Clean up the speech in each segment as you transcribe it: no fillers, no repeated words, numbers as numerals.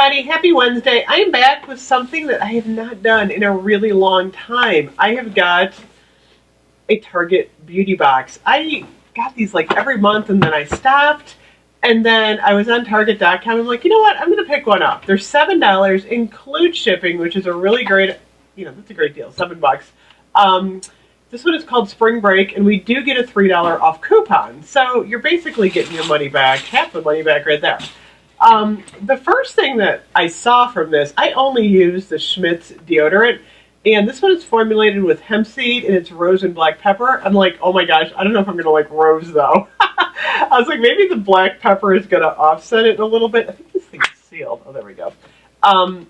everybody, happy Wednesday. I am back with something that I have not done in a really long time. I have got a Target beauty box. I got these like every month and then I stopped. And then I was on Target.com. I'm like, you know what? I'm going to pick one up. They're $7, include shipping, which is a really great, that's a great deal. $7. This one is called Spring Break, and we do get a $3 off coupon. So you're basically getting your money back, half the money back right there. The first thing that I saw from this, I only use the Schmitz Deodorant, and this one is formulated with hemp seed, and it's rose and black pepper. I'm like, oh my gosh, I don't know if I'm going to like rose, though. I was like, maybe the black pepper is going to offset it a little bit. I think this thing's sealed. Oh, there we go. Oh,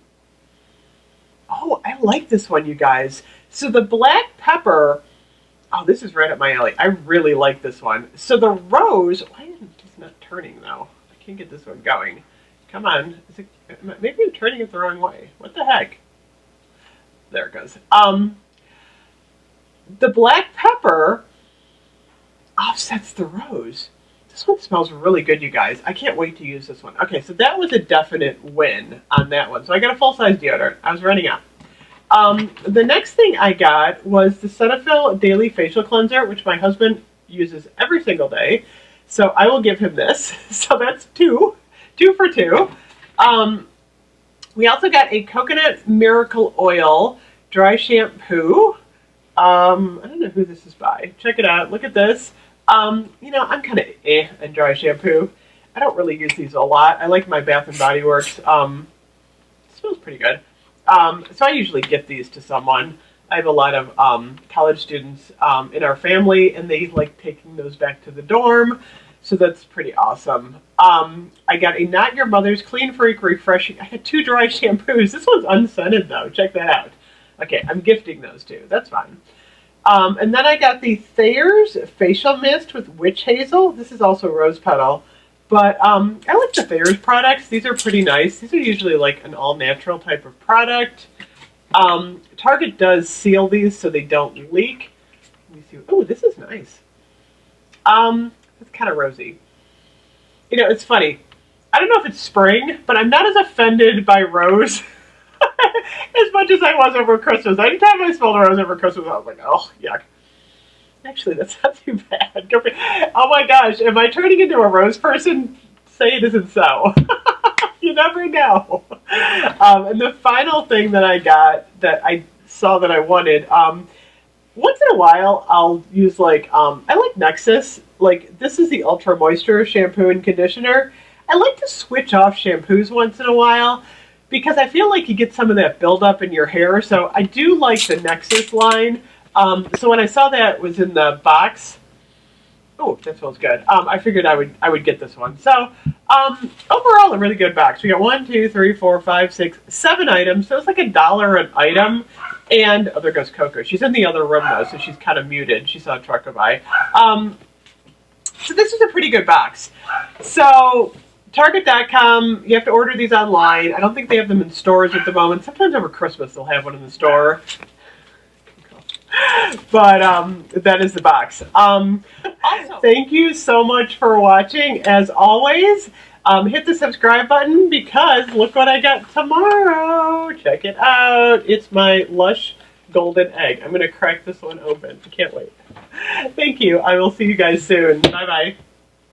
I like this one, you guys. So the black pepper, oh, this is right up my alley. I really like this one. So the rose, why isn't this not turning, though? I can't get this one going. Come on. Maybe I'm turning it the wrong way. What the heck? There it goes. The black pepper offsets the rose. This one smells really good, you guys. I can't wait to use this one. Okay, so that was a definite win on that one. So I got a full-size deodorant. I was running out. The next thing I got was the Cetaphil Daily Facial Cleanser, which my husband uses every single day. So I will give him this. So that's two for two. We also got a Coconut Miracle Oil Dry Shampoo. I don't know who this is by. Check it out. Look at this. I'm kind of in dry shampoo. I don't really use these a lot. I like my Bath & Body Works. It smells pretty good. So I usually gift these to someone. I have a lot of college students in our family, and they like taking those back to the dorm. So that's pretty awesome. I got a Not Your Mother's Clean Freak Refreshing. I had 2 dry shampoos. This one's unscented, though. Check that out. Okay, I'm gifting those too. That's fine. And then I got the Thayer's Facial Mist with Witch Hazel. This is also rose petal. But I like the Thayer's products. These are pretty nice. These are usually like an all-natural type of product. Target does seal these so they don't leak. Let me see. Oh, this is nice. It's kind of rosy. It's funny. I don't know if it's spring, but I'm not as offended by rose as much as I was over Christmas. Anytime I smelled a rose over Christmas, I was like, oh, yuck. Actually, that's not too bad. Oh my gosh, am I turning into a rose person? Say it isn't so. You never know. And the final thing that I got that I saw that I wanted, once in a while I'll use I like Nexus. Like, this is the Ultra Moisture shampoo and conditioner. I like to switch off shampoos once in a while because I feel like you get some of that buildup in your hair. So I do like the Nexus line. So when I saw that was in the box, oh, that smells good. I figured I would get this one. So overall, a really good box. We got 1, 2, 3, 4, 5, 6, 7 items. So it's like $1 an item. And oh, there goes Coco. She's in the other room though, so she's kind of muted. She saw a truck go by. So this is a pretty good box. So Target.com, you have to order these online. I don't think they have them in stores at the moment. Sometimes over Christmas they'll have one in the store. But that is the box. Awesome. Thank you so much for watching. As always, hit the subscribe button because look what I got tomorrow. Check it out. It's my Lush Golden Egg. I'm going to crack this one open. I can't wait. Thank you. I will see you guys soon. Bye-bye.